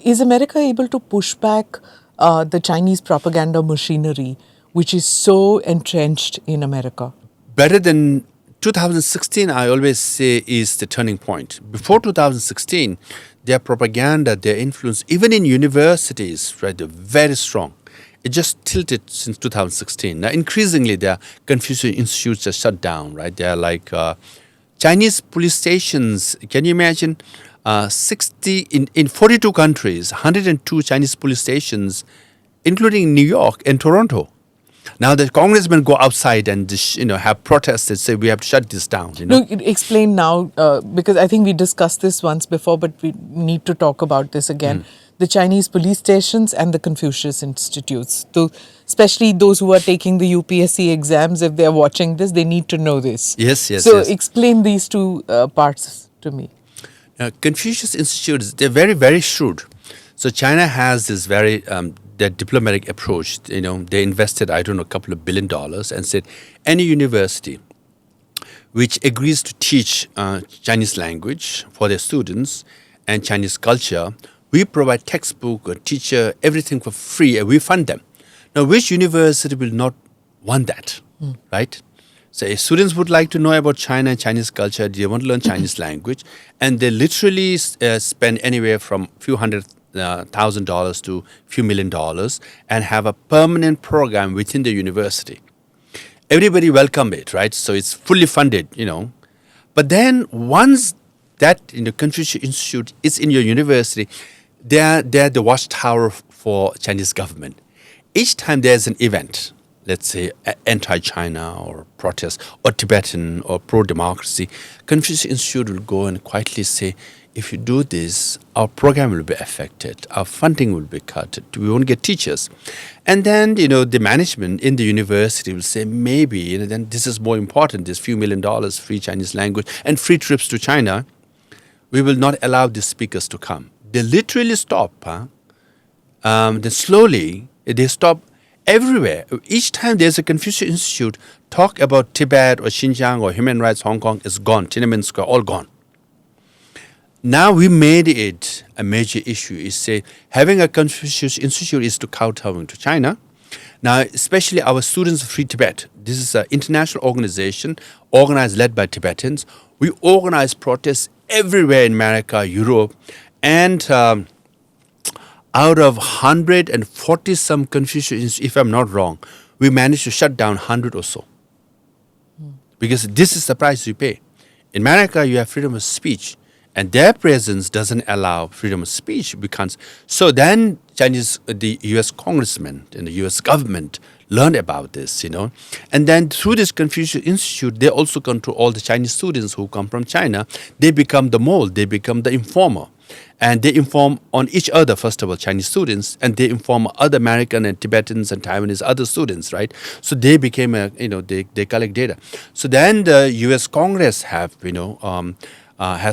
is America able to push back the Chinese propaganda machinery, which is so entrenched in America? Better than 2016, I always say, is the turning point. Before 2016, their propaganda, their influence, even in universities, right, they're very strong. It just tilted since 2016. Now, increasingly, their Confucius institutes are shut down, right? They're like Chinese police stations. Can you imagine? 60 in 42 countries, 102 Chinese police stations, including New York and Toronto. Now the congressmen go outside and have protests and say we have to shut this down. No, explain now because I think we discussed this once before, but we need to talk about this again. The Chinese police stations and the Confucius institutes. So, especially those who are taking the UPSC exams, if they are watching this, they need to know this. Yes. So explain these two parts to me. Confucius institutes, they're very, very shrewd. So China has this very their diplomatic approach. They invested, I don't know, a couple of $1 billion and said any university which agrees to teach Chinese language for their students and Chinese culture, we provide textbook, a teacher, everything for free, and we fund them. Now, which university will not want that, right? So if students would like to know about China and Chinese culture, they want to learn Chinese language, and they literally spend anywhere from a few $100,000 to a few $1 million and have a permanent program within the university. Everybody welcome it, right? So it's fully funded, But then once that Confucius Institute is in your university, they're the watchtower for Chinese government. Each time there's an event, let's say anti-China or protest or Tibetan or pro-democracy, Confucius Institute will go and quietly say, if you do this, our program will be affected, our funding will be cut, we won't get teachers. And then, the management in the university will say, maybe, then this is more important, this few $1 million, free Chinese language, and free trips to China, we will not allow the speakers to come. They literally stop. Then slowly, they stop everywhere. Each time there's a Confucius Institute, talk about Tibet or Xinjiang or human rights, Hong Kong is gone. Tiananmen Square, all gone. Now we made it a major issue. Is say having a Confucius Institute is to kowtow to China. Now, especially our Students of Free Tibet. This is an international organization organized, led by Tibetans. We organize protests everywhere in America, Europe, and out of 140 some Confucius, if I'm not wrong, we managed to shut down 100 or so. Because this is the price you pay. In America, you have freedom of speech, and their presence doesn't allow freedom of speech. So then the U.S. congressmen and the U.S. government learned about this, And then through this Confucius Institute, they also control all the Chinese students who come from China. They become the mold, they become the informer. And they inform on each other, first of all, Chinese students, and they inform other American and Tibetans and Taiwanese other students, right? So they became they collect data. So then the U.S. Congress has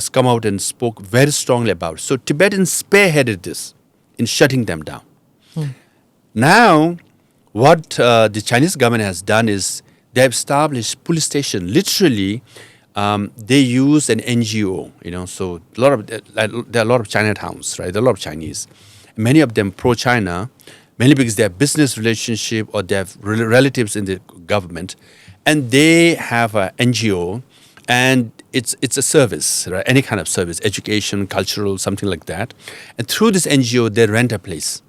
come out and spoke very strongly about it. So Tibetans spearheaded this in shutting them down. Now, what the Chinese government has done is they have established police station. Literally, they use an NGO. So there are a lot of Chinatowns, right? There are a lot of Chinese. Many of them pro-China, mainly because they have business relationship or they have relatives in the government, and they have an NGO. And it's a service, right? Any kind of service, education, cultural, something like that. And through this NGO, they rent a place,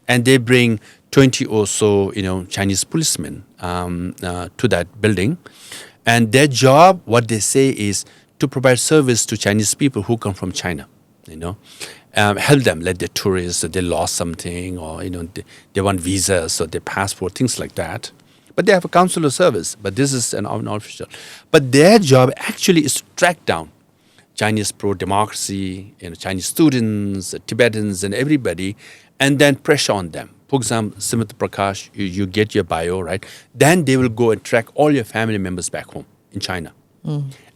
and they bring 20 or so, Chinese policemen to that building. And their job, what they say, is to provide service to Chinese people who come from China. Help them, let the tourists, they lost something, or they want visas or their passport, things like that. But they have a consular service, but this is an unofficial. But their job actually is to track down Chinese pro-democracy, Chinese students, Tibetans, and everybody, and then pressure on them. For example, Smita Prakash, you get your bio, right? Then they will go and track all your family members back home in China.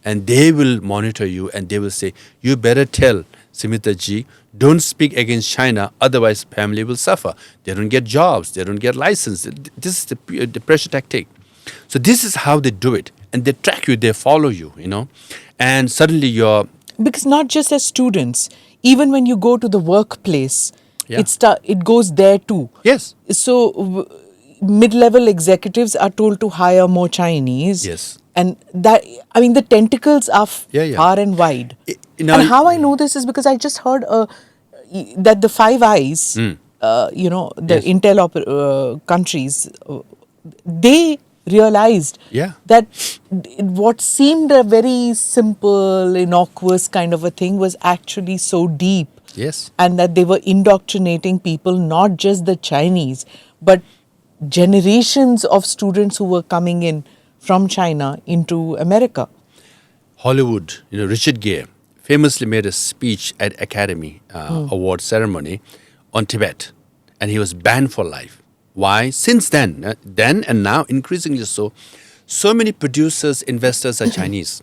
And they will monitor you, and they will say, you better tell Smita ji, don't speak against China, otherwise family will suffer. They don't get jobs, they don't get license. This is the pressure tactic. So this is how they do it. And they track you, they follow you, And suddenly you're... Because not just as students, even when you go to the workplace, Yeah. It goes there too. Yes. So mid-level executives are told to hire more Chinese. Yes. And that, I mean, the tentacles are far and wide. Now- and how I know this is because I just heard that the Five Eyes, the Yes. Intel countries, they realized that what seemed a very simple, innocuous kind of a thing was actually so deep. Yes. And that they were indoctrinating people, not just the Chinese, but generations of students who were coming in from China into America. Hollywood, Richard Gere famously made a speech at Academy Award ceremony on Tibet, and he was banned for life. Why? Since then and now increasingly so many producers, investors are Chinese.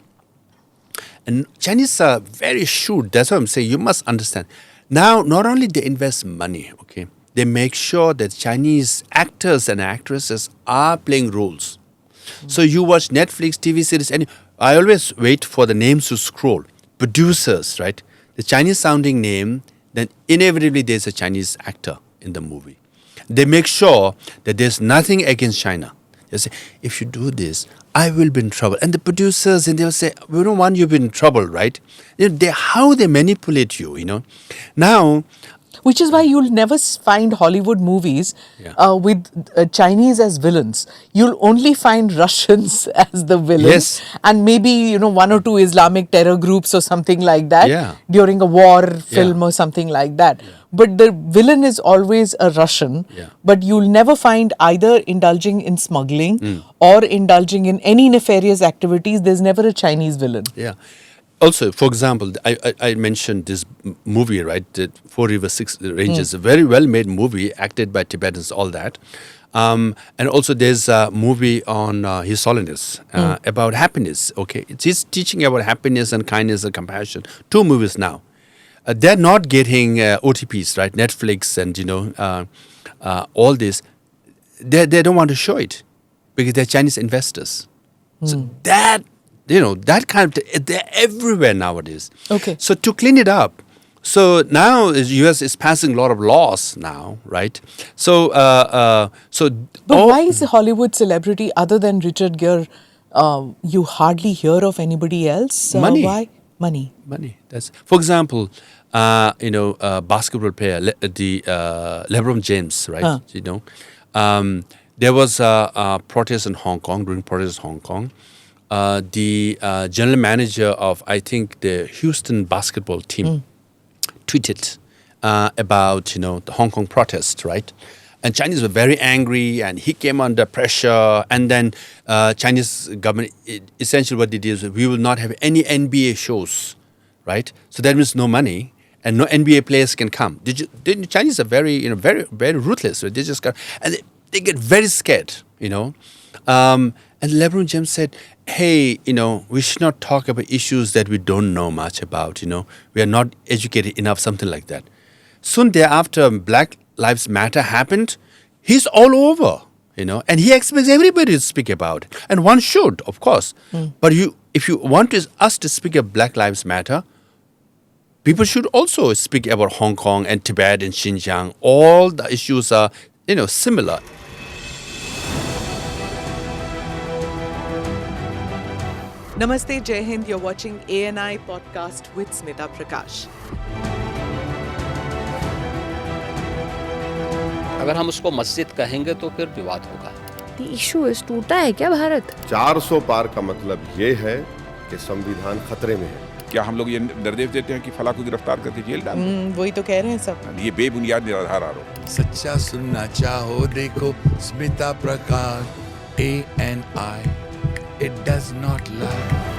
And Chinese are very shrewd. That's what I'm saying. You must understand. Now, not only they invest money, okay, they make sure that Chinese actors and actresses are playing roles. So you watch Netflix, TV series, and I always wait for the names to scroll. Producers, right? The Chinese sounding name, then inevitably there's a Chinese actor in the movie. They make sure that there's nothing against China. They say, if you do this, I will be in trouble. And the producers, and they'll say, we don't want you to be in trouble, right? How they manipulate you, Now, which is why you'll never find Hollywood movies with Chinese as villains. You'll only find Russians as the villains. Yes. And maybe, one or two Islamic terror groups or something like that during a war film or something like that. Yeah. But the villain is always a Russian. Yeah. But you'll never find either indulging in smuggling or indulging in any nefarious activities. There's never a Chinese villain. Yeah. Also, for example, I mentioned this movie, right? The Four Rivers, Six Ranges, a very well-made movie, acted by Tibetans, all that. And also there's a movie on His Holiness about happiness, okay? He's teaching about happiness and kindness and compassion. 2 movies now. They're not getting OTPs, right? Netflix and, all this. They don't want to show it because they're Chinese investors. So that kind of, they're everywhere nowadays. Okay. So to clean it up, so now the U.S. is passing a lot of laws now, right? So, But why is a Hollywood celebrity other than Richard Gere, you hardly hear of anybody else? Money. Why? Money. That's, for example, basketball player, LeBron James, right? There was a protest in Hong Kong, during protest in Hong Kong. The general manager of, I think, the Houston basketball team tweeted about, the Hong Kong protest, right? And Chinese were very angry, and he came under pressure. And then Chinese government, essentially what they did is, we will not have any NBA shows, right? So that means no money, and no NBA players can come. The Chinese are very, very, very ruthless. Right? They just got, and they get very scared, And LeBron James said, hey, we should not talk about issues that we don't know much about, We are not educated enough, something like that. Soon thereafter, Black Lives Matter happened. He's all over, and he expects everybody to speak about it. And one should, of course. But if you want us to speak of Black Lives Matter, people should also speak about Hong Kong and Tibet and Xinjiang. All the issues are, similar. Namaste, Jai Hind. You're watching ANI podcast with Smita Prakash. अगर हम उसको मस्जिद कहेंगे तो फिर विवाद होगा। The issue is टूटा है क्या भारत? 400 पार का मतलब ये है कि संविधान खतरे में है। क्या हम लोग ये निर्देश देते हैं कि फला को गिरफ्तार करके जेल डाल दें? वही तो कह रहे हैं सब। ये बेबुनियाद निराधार आरोप। सच्चा सुनना चाहो देखो स्मिता प्रकाश ANI, it does not lie.